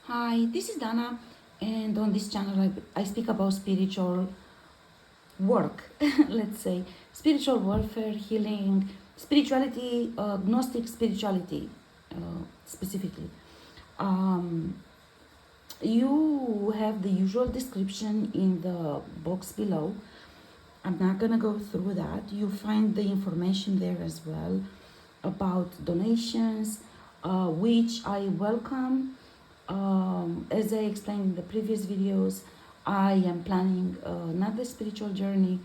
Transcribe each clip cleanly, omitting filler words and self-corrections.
Hi, this is Dana, and on this channel I speak about spiritual work, let's say, spiritual warfare, healing, spirituality, Gnostic spirituality specifically. Um, you have the usual description in the box below. I'm not gonna go through that. You find the information there as well about donations, which I welcome. As I explained in the previous videos, I am planning another spiritual journey,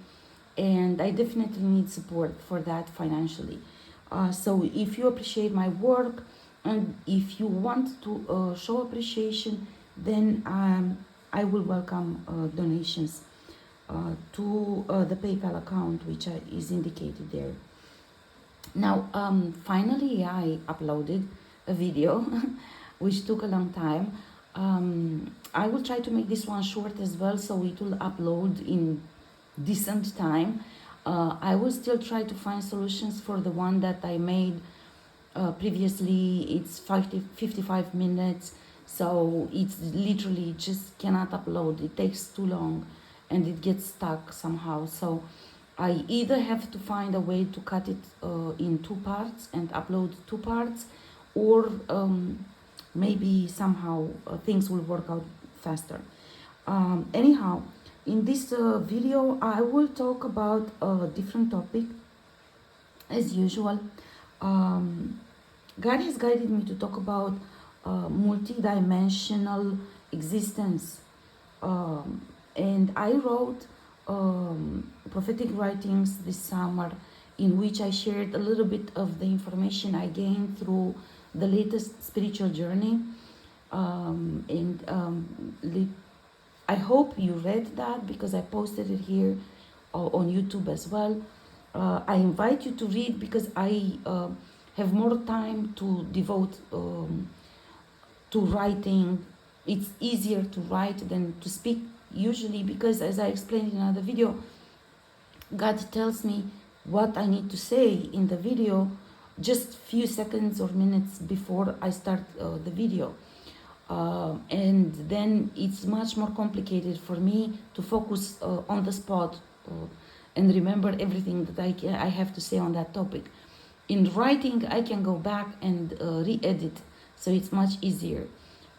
and I definitely need support for that financially. So if you appreciate my work and if you want to show appreciation, then I will welcome donations to the PayPal account, which is indicated there. Now, finally, I uploaded a video, which took a long time. I will try to make this one short as well, so it will upload in decent time. I will still try to find solutions for the one that I made previously. It's 55 minutes, so it's literally just cannot upload. It takes too long and it gets stuck somehow. So I either have to find a way to cut it in two parts and upload two parts, or maybe somehow things will work out faster. Anyhow, in this video, I will talk about a different topic as usual. God has guided me to talk about multidimensional existence. And I wrote prophetic writings this summer in which I shared a little bit of the information I gained through the latest spiritual journey. I hope you read that because I posted it here on YouTube as well. I invite you to read because I have more time to devote to writing. It's easier to write than to speak usually, because as I explained in another video, God tells me what I need to say in the video just few seconds or minutes before I start the video. And then it's much more complicated for me to focus on the spot and remember everything that I have to say on that topic. In writing, I can go back and re-edit, so it's much easier.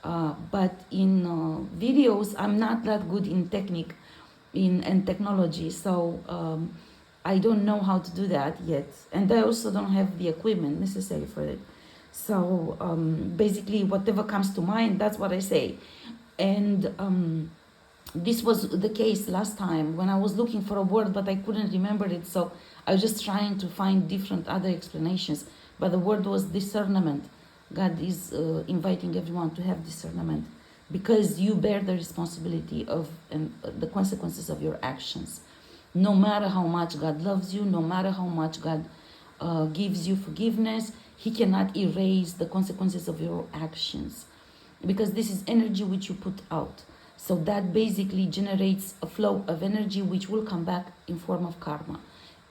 But in videos, I'm not that good in technique and technology, so I don't know how to do that yet. And I also don't have the equipment necessary for it. So basically, whatever comes to mind, that's what I say. And this was the case last time when I was looking for a word, but I couldn't remember it. So I was just trying to find different other explanations. But the word was discernment. God is inviting everyone to have discernment, because you bear the responsibility of the consequences of your actions. No matter how much God loves you, no matter how much God gives you forgiveness, He cannot erase the consequences of your actions, because this is energy which you put out. So that basically generates a flow of energy which will come back in form of karma.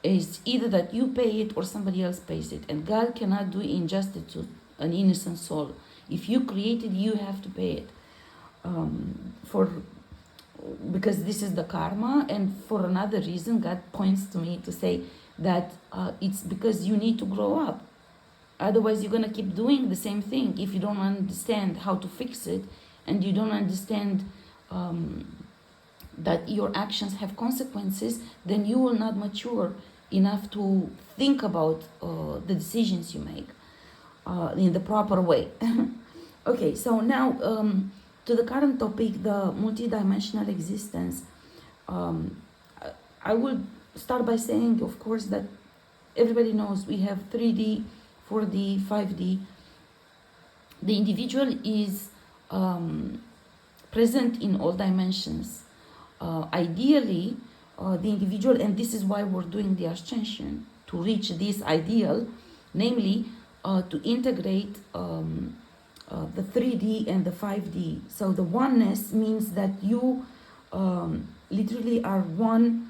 It's either that you pay it or somebody else pays it, and God cannot do injustice to an innocent soul. If you create it, you have to pay it. Because this is the karma, and for another reason, God points to me to say that it's because you need to grow up. Otherwise, you're going to keep doing the same thing if you don't understand how to fix it, and you don't understand that your actions have consequences. Then you will not mature enough to think about the decisions you make in the proper way. Okay, so now to the current topic, the multidimensional existence. I will start by saying, of course, that everybody knows we have 3D, 4D, 5D. The individual is present in all dimensions. Ideally, the individual, and this is why we're doing the ascension, to reach this ideal, namely to integrate the 3D and the 5D. So the oneness means that you literally are one.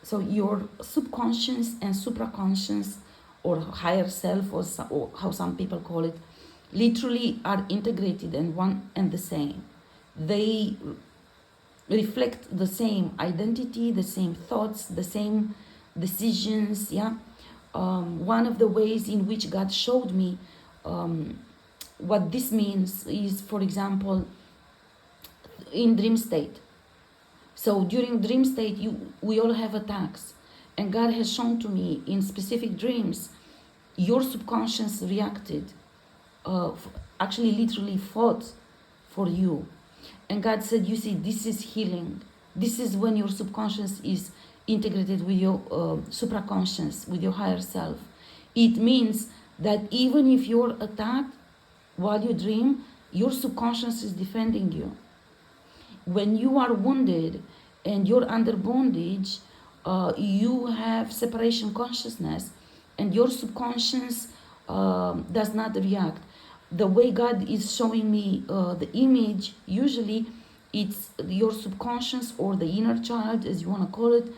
So your subconscious and supraconscious, or higher self, or how some people call it, literally are integrated and one and the same. They reflect the same identity, the same thoughts, the same decisions. Yeah. One of the ways in which God showed me what this means is, for example, in dream state. So during dream state, we all have attacks, and God has shown to me in specific dreams, your subconscious reacted, actually literally fought for you. And God said, you see, this is healing. This is when your subconscious is integrated with your supraconscious, with your higher self. It means that even if you're attacked while you dream, your subconscious is defending you. When you are wounded and you're under bondage, you have separation consciousness, and your subconscious does not react. The way God is showing me the image, usually it's your subconscious or the inner child, as you want to call it,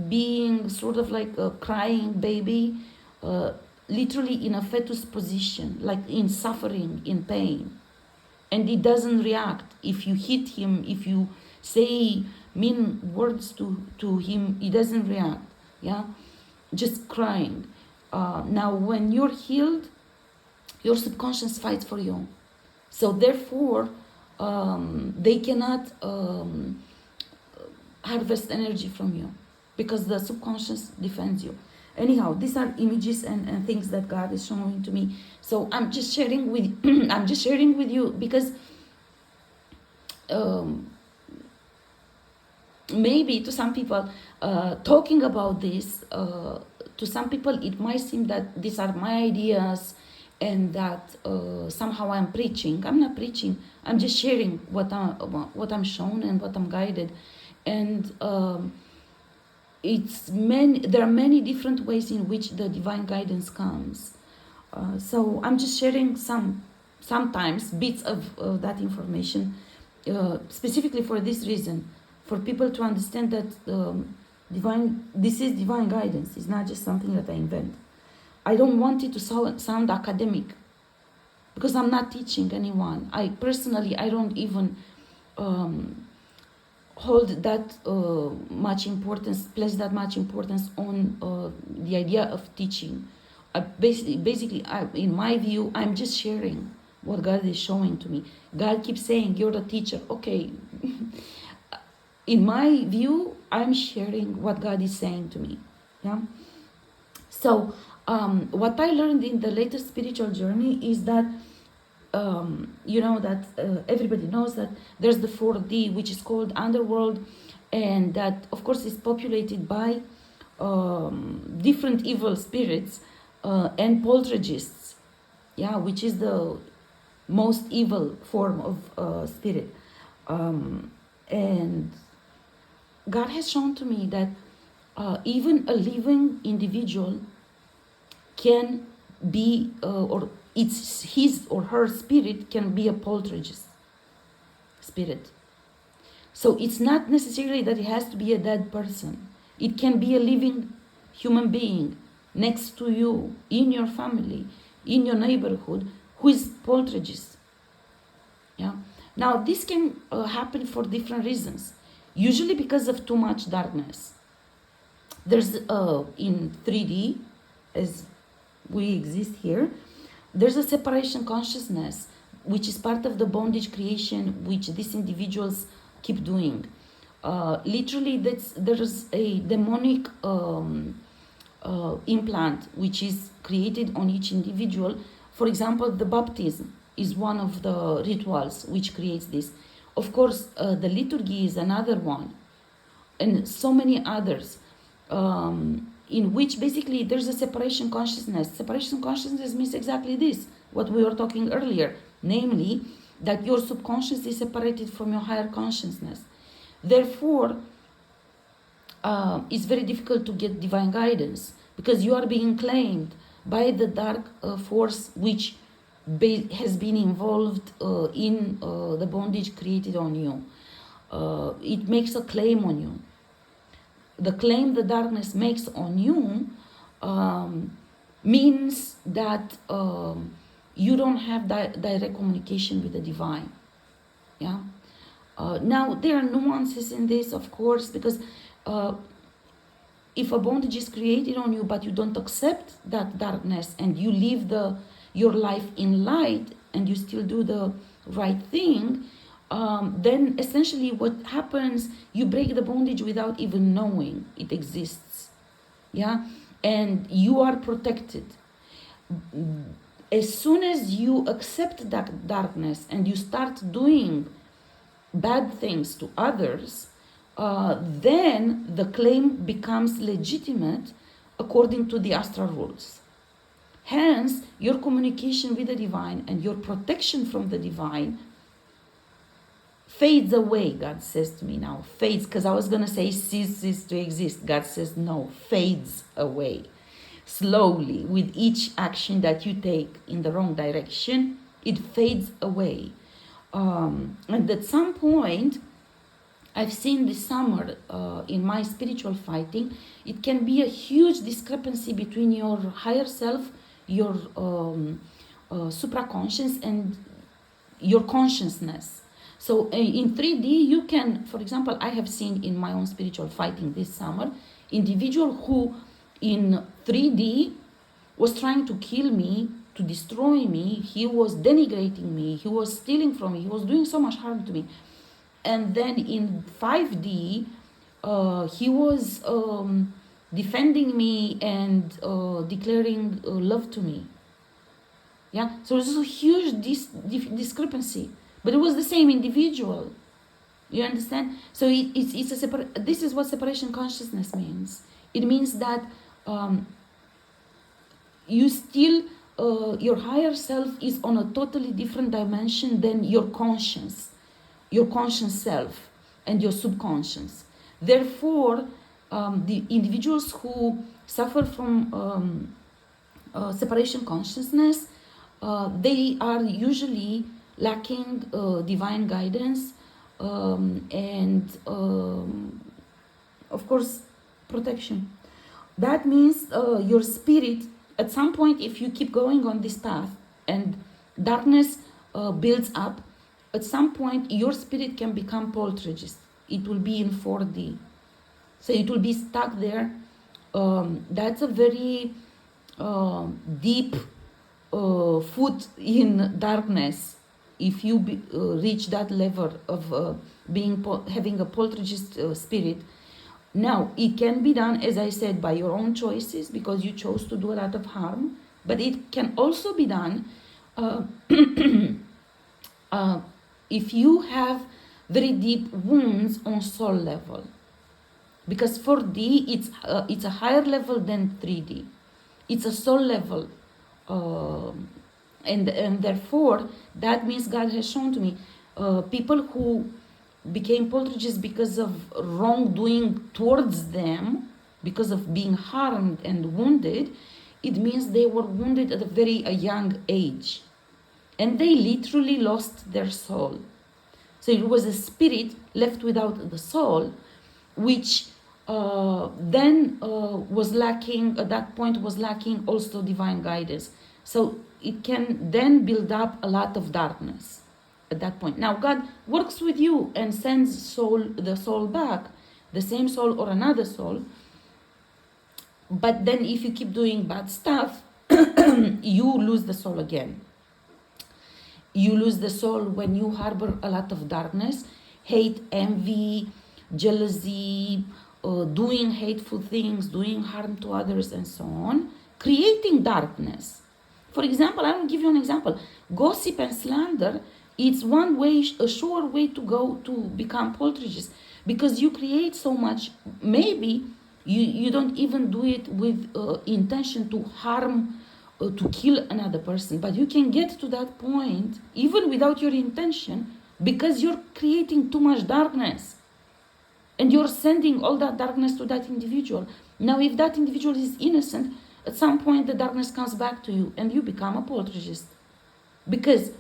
being sort of like a crying baby, literally in a fetus position, like in suffering, in pain. And it doesn't react. If you hit him, if you say mean words to him, he doesn't react. Yeah, just crying. Now, when you're healed, your subconscious fights for you. So therefore, they cannot harvest energy from you because the subconscious defends you. Anyhow, these are images and things that God is showing to me. So I'm just sharing with I'm just sharing with you because maybe to some people talking about this, to some people it might seem that these are my ideas and that somehow I'm preaching. I'm not preaching. I'm just sharing what I'm shown and what I'm guided. And there are many different ways in which the divine guidance comes. So I'm just sharing sometimes bits of that information, specifically for this reason, for people to understand that this is divine guidance. It's not just something that I invent. I don't want it to sound academic, because I'm not teaching anyone. I don't even hold that much importance, place that much importance on the idea of teaching. Basically, in my view, I'm just sharing what God is showing to me. God keeps saying, you're the teacher. Okay. In my view, I'm sharing what God is saying to me. Yeah. So, what I learned in the latest spiritual journey is that everybody knows that there's the 4D, which is called underworld, and that of course is populated by different evil spirits and poltergeists, yeah, which is the most evil form of spirit. And God has shown to me that even a living individual can be, or it's his or her spirit can be a poltergeist spirit. So it's not necessarily that it has to be a dead person. It can be a living human being next to you, in your family, in your neighborhood, who is poltergeist. Yeah. Now this can happen for different reasons. Usually because of too much darkness. There's in 3D, as we exist here, there's a separation consciousness, which is part of the bondage creation, which these individuals keep doing. Literally, there's a demonic implant which is created on each individual. For example, the baptism is one of the rituals which creates this. Of course, the liturgy is another one, and so many others. In which basically there's a separation consciousness. Separation consciousness means exactly this, what we were talking earlier, namely that your subconscious is separated from your higher consciousness. Therefore, it's very difficult to get divine guidance because you are being claimed by the dark force which has been involved in the bondage created on you. It makes a claim on you. The claim the darkness makes on you means that you don't have direct communication with the divine. Yeah. Now there are nuances in this, of course, because if a bondage is created on you but you don't accept that darkness and you live your life in light and you still do the right thing, then essentially what happens, you break the bondage without even knowing it exists. Yeah. And you are protected. As soon as you accept that darkness and you start doing bad things to others, then the claim becomes legitimate according to the astral rules. Hence, your communication with the divine and your protection from the divine fades away, God says to me now. Fades, because I was going to say ceases to exist. God says no, fades away. Slowly, with each action that you take in the wrong direction, it fades away. And at some point, I've seen this summer in my spiritual fighting, it can be a huge discrepancy between your higher self, your supraconscious, and your consciousness. So in 3D, you can, for example, I have seen in my own spiritual fighting this summer, individual who in 3D was trying to kill me, to destroy me. He was denigrating me. He was stealing from me. He was doing so much harm to me. And then in 5D, he was defending me and declaring love to me. Yeah, so there's a huge discrepancy. But it was the same individual. You understand? So it's a this is what separation consciousness means. It means that you still, your higher self is on a totally different dimension than your conscious self and your subconscious. Therefore, the individuals who suffer from separation consciousness, they are usually lacking divine guidance and, of course, protection. That means your spirit, at some point, if you keep going on this path and darkness builds up, at some point your spirit can become poltergeist. It will be in 4D. So it will be stuck there. That's a very deep foot in darkness. If you reach that level of having a poltergeist spirit. Now, it can be done, as I said, by your own choices, because you chose to do a lot of harm. But it can also be done if you have very deep wounds on soul level. Because 4D, it's a higher level than 3D. It's a soul level. And therefore, that means God has shown to me people who became poltergeists because of wrongdoing towards them, because of being harmed and wounded. It means they were wounded at a very young age. And they literally lost their soul. So it was a spirit left without the soul, which then was lacking, at that point was lacking also divine guidance. So it can then build up a lot of darkness at that point. Now God works with you and sends the soul back, the same soul or another soul. But then if you keep doing bad stuff, you lose the soul again. You lose the soul when you harbor a lot of darkness, hate, envy, jealousy, doing hateful things, doing harm to others, and so on, creating darkness. For example, I will give you an example. Gossip and slander, it's one way, a sure way to go to become poltergeist, because you create so much. Maybe you don't even do it with intention to harm, to kill another person, but you can get to that point even without your intention, because you're creating too much darkness and you're sending all that darkness to that individual. Now, if that individual is innocent, at some point the darkness comes back to you and you become a poltergeist, because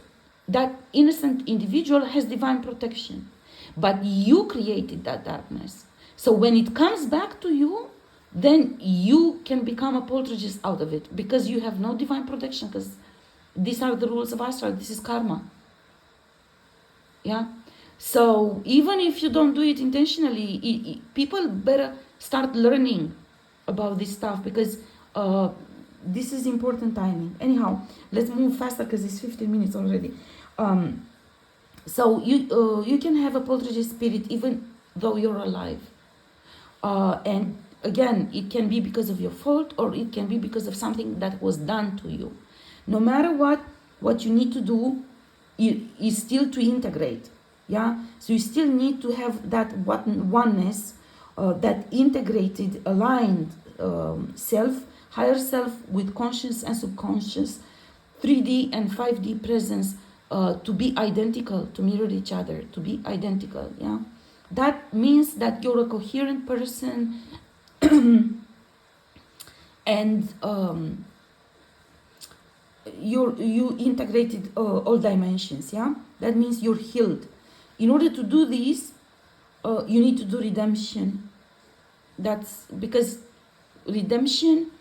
that innocent individual has divine protection, but you created that darkness. So when it comes back to you, then you can become a poltergeist out of it, because you have no divine protection, because These are the rules of astral. This is karma. Yeah. So even if you don't do it intentionally, people better start learning about this stuff, because this is important timing. Anyhow, let's move faster because it's 15 minutes already. So you can have a poltergeist spirit even though you're alive. And again, it can be because of your fault, or it can be because of something that was done to you. No matter what you need to do is still to integrate. Yeah, so you still need to have that oneness, that integrated, aligned self, higher self with conscious and subconscious, 3D and 5D presence, to be identical, to mirror each other, to be identical. Yeah, that means that you're a coherent person, and you integrated all dimensions. Yeah, that means you're healed. In order to do this, you need to do redemption. That's because redemption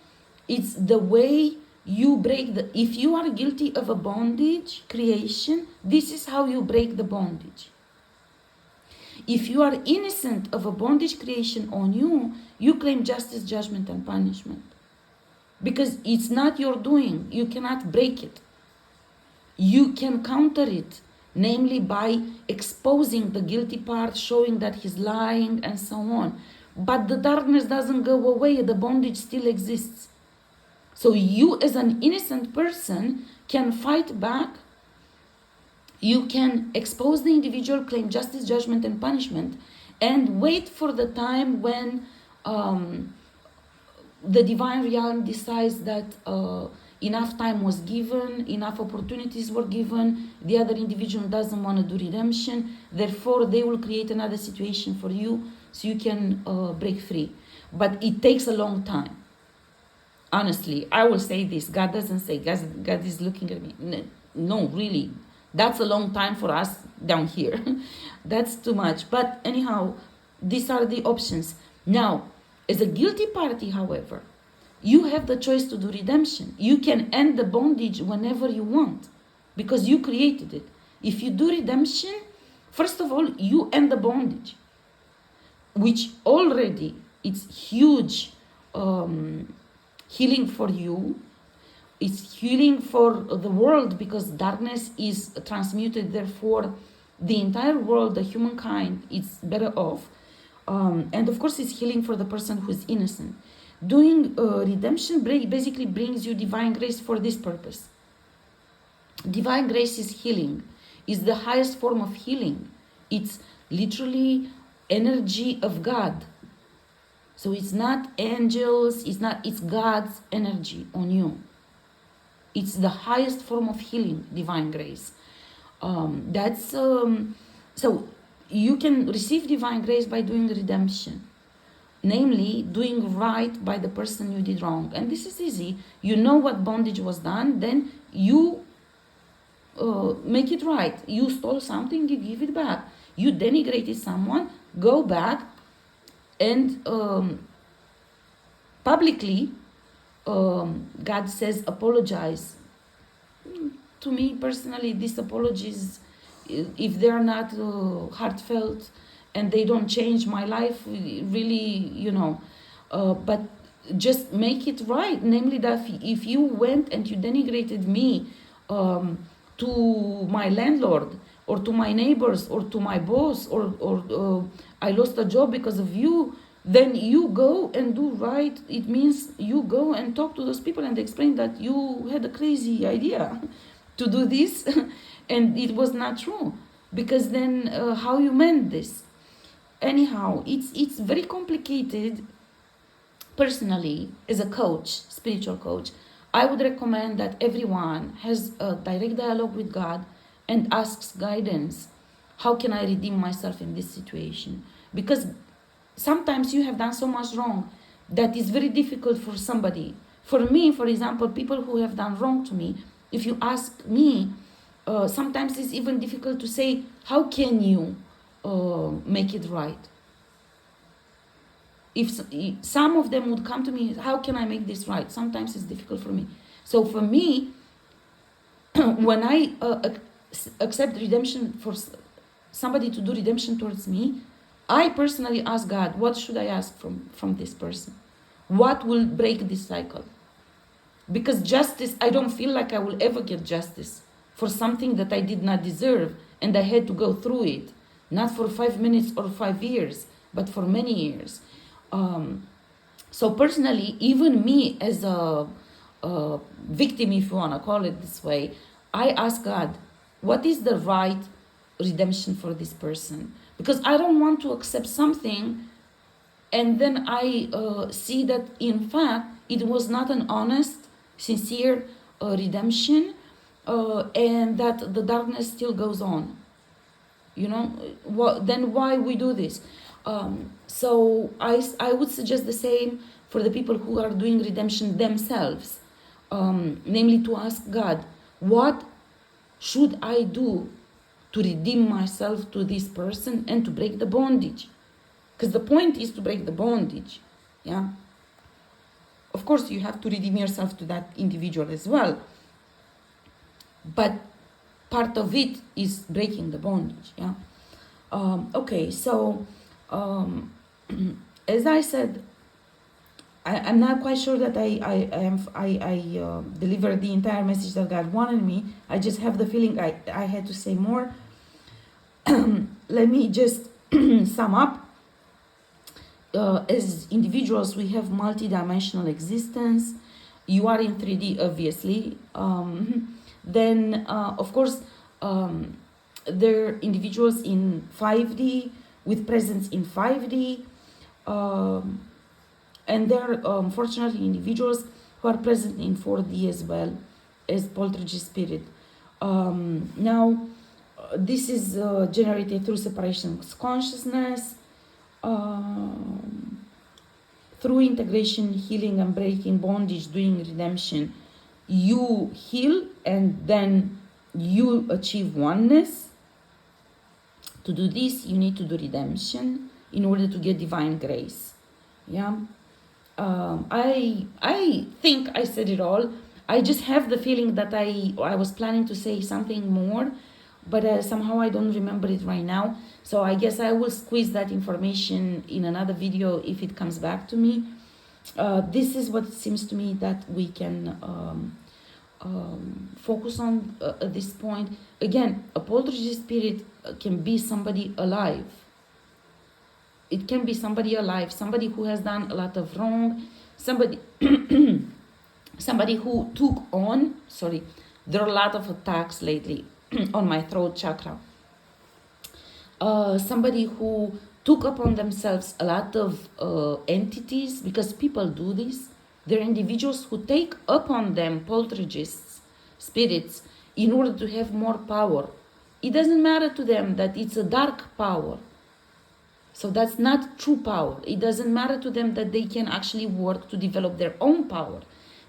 is the way you break the. If you are guilty of a bondage creation, this is how you break the bondage. If you are innocent of a bondage creation on you, you claim justice, judgment, and punishment. Because it's not your doing. You cannot break it. You can counter it, namely by exposing the guilty part, showing that he's lying, and so on. But the darkness doesn't go away. The bondage still exists. So you, as an innocent person, can fight back. You can expose the individual, claim justice, judgment, and punishment, and wait for the time when the divine realm decides that enough time was given, enough opportunities were given, the other individual doesn't want to do redemption, therefore they will create another situation for you so you can break free. But it takes a long time. Honestly, I will say this. God doesn't say, God is looking at me. No, really. That's a long time for us down here. That's too much. But anyhow, these are the options. Now, as a guilty party, however, you have the choice to do redemption. You can end the bondage whenever you want because you created it. If you do redemption, first of all, you end the bondage, which already it's huge healing for you. It's healing for the world because darkness is transmuted. Therefore, the entire world, the humankind, is better off. And of course, it's healing for the person who is innocent. Doing redemption basically brings you divine grace for this purpose. Divine grace is healing, is the highest form of healing. It's literally energy of God. So it's not angels, it's God's energy on you. It's the highest form of healing, divine grace. So you can receive divine grace by doing redemption, namely doing right by the person you did wrong. And this is easy. You know what bondage was done, then you make it right. You stole something, you give it back. You denigrated someone, go back and publicly, God says, apologize. To me personally, these apologies, if they are not heartfelt and they don't change my life, really, but just make it right. Namely that if you went and you denigrated me to my landlord or to my neighbors or to my boss or I lost a job because of you, then you go and do right. It means you go and talk to those people and explain that you had a crazy idea to do this and it was not true, because then how you meant this. Anyhow, it's very complicated. Personally, as a coach, spiritual coach, I would recommend that everyone has a direct dialogue with God and asks guidance. How can I redeem myself in this situation? Because sometimes you have done so much wrong that it's very difficult for somebody. For me, for example, people who have done wrong to me, if you ask me, sometimes it's even difficult to say, how can you make it right? If some of them would come to me, how can I make this right? Sometimes it's difficult for me. So for me, when I accept redemption for somebody to do redemption towards me, I personally ask God, what should I ask from this person? What will break this cycle? Because justice, I don't feel like I will ever get justice for something that I did not deserve and I had to go through it. Not for 5 minutes or 5 years, but for many years. So personally, even me as a victim, if you want to call it this way, I ask God, what is the right redemption for this person? Because I don't want to accept something and then I see that in fact it was not an honest, sincere redemption, and that the darkness still goes on. You know, then why we do this? So I would suggest the same for the people who are doing redemption themselves, namely to ask God, what should I do to redeem myself to this person and to break the bondage? Because the point is to break the bondage, yeah? Of course, you have to redeem yourself to that individual as well. But part of it is breaking the bondage, yeah? Okay, so as I said, I'm not quite sure that I delivered the entire message that God wanted me. I just have the feeling I had to say more. Let me just sum up. As individuals, we have multidimensional existence. You are in 3D, obviously. Then, of course, there are individuals in 5D with presence in 5D. And there are, unfortunately, individuals who are present in 4D as well as poltergeist spirit. Now, this is generated through separation of consciousness, through integration, healing, and breaking bondage, doing redemption. You heal and then you achieve oneness. To do this, you need to do redemption in order to get divine grace. Yeah. I think I said it all. I just have the feeling that I was planning to say something more, but somehow I don't remember it right now. So I guess I will squeeze that information in another video if it comes back to me. This is what it seems to me that we can focus on at this point. Again, a poltergeist spirit can be somebody alive. It can be somebody alive, somebody who has done a lot of wrong, somebody somebody who took on, there are a lot of attacks lately on my throat chakra. Somebody who took upon themselves a lot of entities, because people do this. There are individuals who take upon them poltergeists, spirits, in order to have more power. It doesn't matter to them that it's a dark power. So that's not true power. It doesn't matter to them that they can actually work to develop their own power.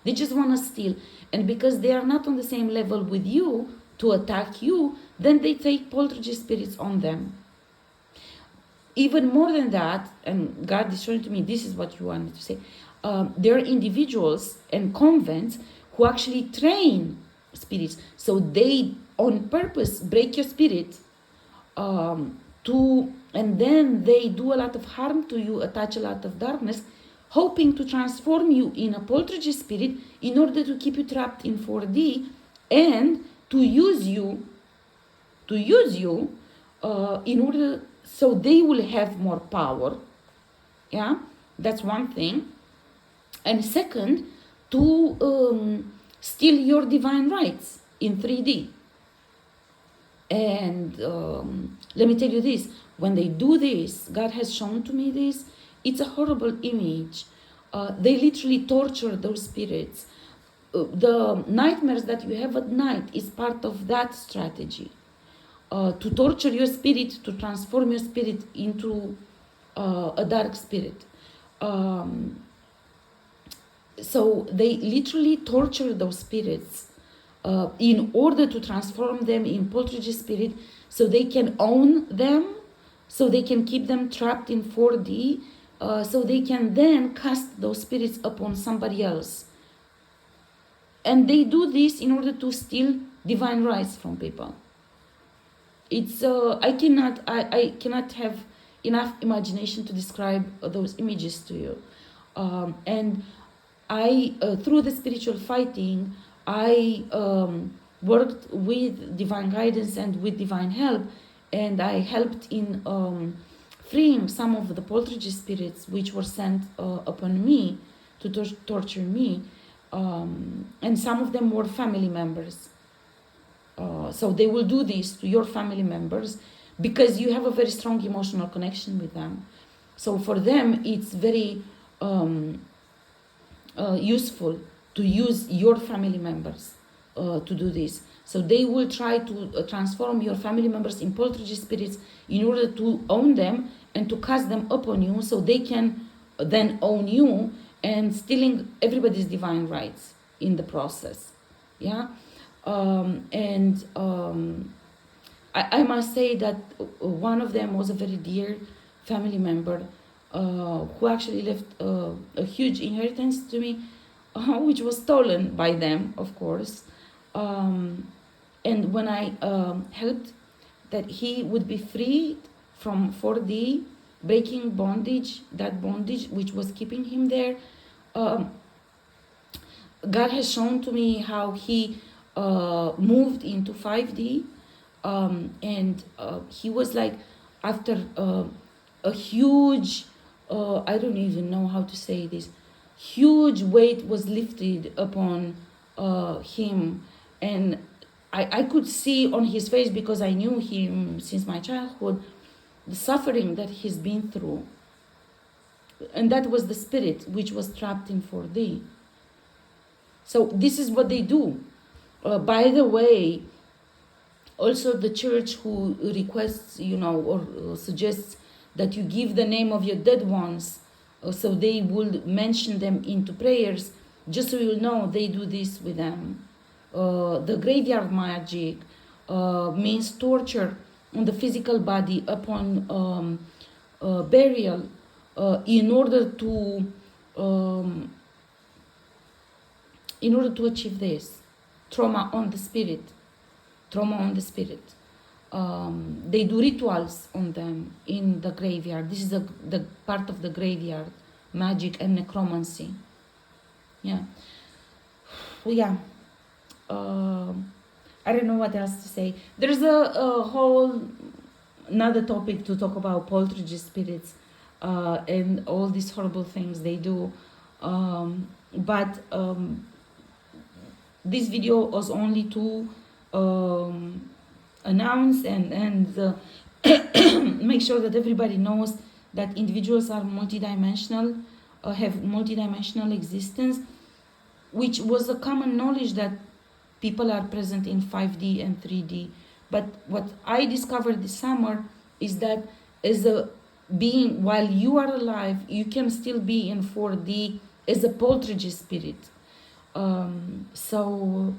They just want to steal. And because they are not on the same level with you to attack you, then they take poltergeist spirits on them. Even more than that, and God is showing to me, this is what you wanted to say, there are individuals and convents who actually train spirits. So they, on purpose, break your spirit and then they do a lot of harm to you, attach a lot of darkness, hoping to transform you in a poltergeist spirit in order to keep you trapped in 4D and to use you in order so they will have more power. Yeah, that's one thing. And second, to steal your divine rights in 3D. And let me tell you this, when they do this, God has shown to me this, it's a horrible image. They literally torture those spirits. The nightmares that you have at night is part of that strategy. To torture your spirit, to transform your spirit into a dark spirit. So they literally torture those spirits in order to transform them in poltergeist spirit, so they can own them, so they can keep them trapped in 4D, so they can then cast those spirits upon somebody else. And they do this in order to steal divine rights from people. It's I cannot have enough imagination to describe those images to you. And I through the spiritual fighting, I worked with divine guidance and with divine help, and I helped in freeing some of the poltergeist spirits which were sent upon me to torture me, and some of them were family members. So they will do this to your family members because you have a very strong emotional connection with them. So for them, it's very useful to use your family members to do this. So they will try to transform your family members in poltergeist spirits in order to own them and to cast them upon you, so they can then own you, and stealing everybody's divine rights in the process. Yeah. I must say that one of them was a very dear family member who actually left a huge inheritance to me, which was stolen by them, of course. And when I helped that he would be freed from 4D, breaking bondage, that bondage which was keeping him there, God has shown to me how he moved into 5D, and he was like, after a huge, I don't even know how to say this, huge weight was lifted upon him, and I could see on his face, because I knew him since my childhood, the suffering that he's been through. And that was the spirit which was trapped in 4D. So this is what they do. By the way, also the church who requests, or suggests that you give the name of your dead ones, so they will mention them into prayers, just so you know, they do this with them. The graveyard magic means torture on the physical body upon burial, in order to achieve this. Trauma on the spirit. They do rituals on them in the graveyard. This is the part of the graveyard magic and necromancy. Yeah. I don't know what else to say. There's a whole another topic to talk about poltergeist spirits and all these horrible things they do. But this video was only to announce and make sure that everybody knows that individuals are multidimensional, have multidimensional existence, which was a common knowledge that people are present in 5D and 3D. But what I discovered this summer is that as a being, while you are alive, you can still be in 4D as a poltergeist spirit. So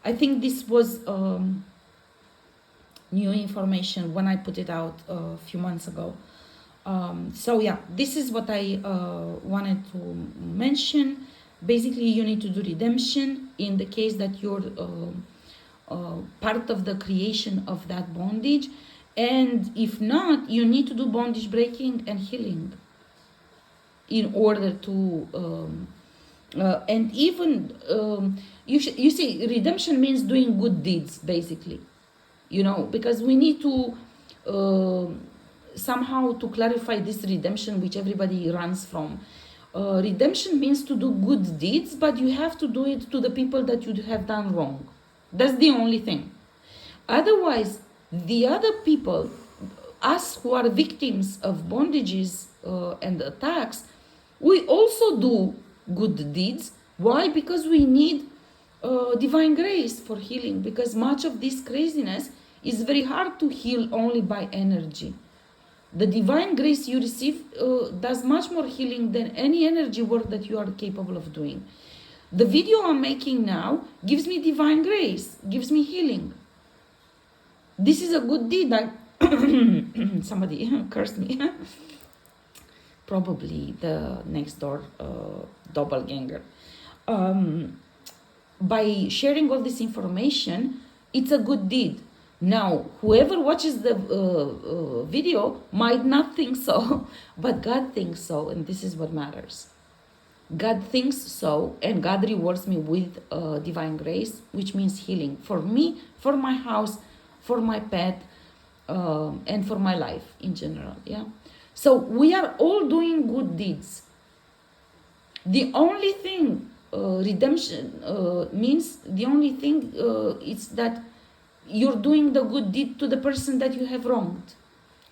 I think this was new information when I put it out a few months ago. So yeah, this is what I wanted to mention. Basically, you need to do redemption in the case that you're part of the creation of that bondage. And if not, you need to do bondage breaking and healing in order to... and even, you see, redemption means doing good deeds, basically. Because we need to somehow to clarify this redemption, which everybody runs from. Redemption means to do good deeds, but you have to do it to the people that you have done wrong. That's the only thing. Otherwise, the other people, us who are victims of bondages and attacks, we also do good deeds. Why? Because we need divine grace for healing, because much of this craziness is very hard to heal only by energy. The divine grace you receive does much more healing than any energy work that you are capable of doing. The video I'm making now gives me divine grace, gives me healing. This is a good deed. Somebody cursed me. Probably the next door doppelganger. By sharing all this information, it's a good deed. Now, whoever watches the video might not think so, but God thinks so, and this is what matters. God thinks so, and God rewards me with divine grace, which means healing for me, for my house, for my pet, and for my life in general. Yeah. So we are all doing good deeds. The only thing redemption means, the only thing is that you're doing the good deed to the person that you have wronged.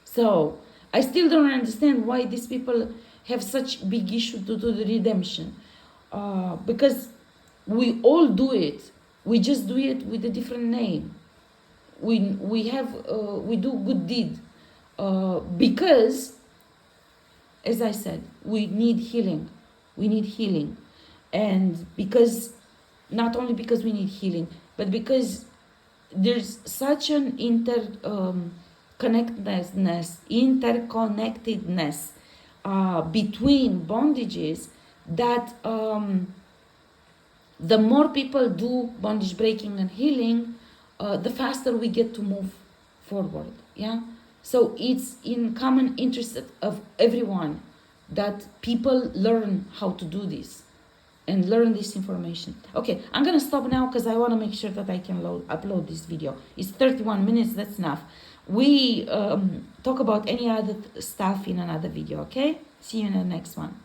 So I still don't understand why these people have such big issue to do the redemption, because we all do it. We just do it with a different name. We do good deed because, as I said, we need healing. We need healing, and because, not only because we need healing, but because there's such an interconnectedness between bondages that the more people do bondage breaking and healing, the faster we get to move forward. Yeah. So it's in common interest of everyone that people learn how to do this and learn this information. Okay, I'm gonna stop now because I want to make sure that I can upload this video. It's 31 minutes, that's enough. We talk about any other stuff in another video, okay? See you in the next one.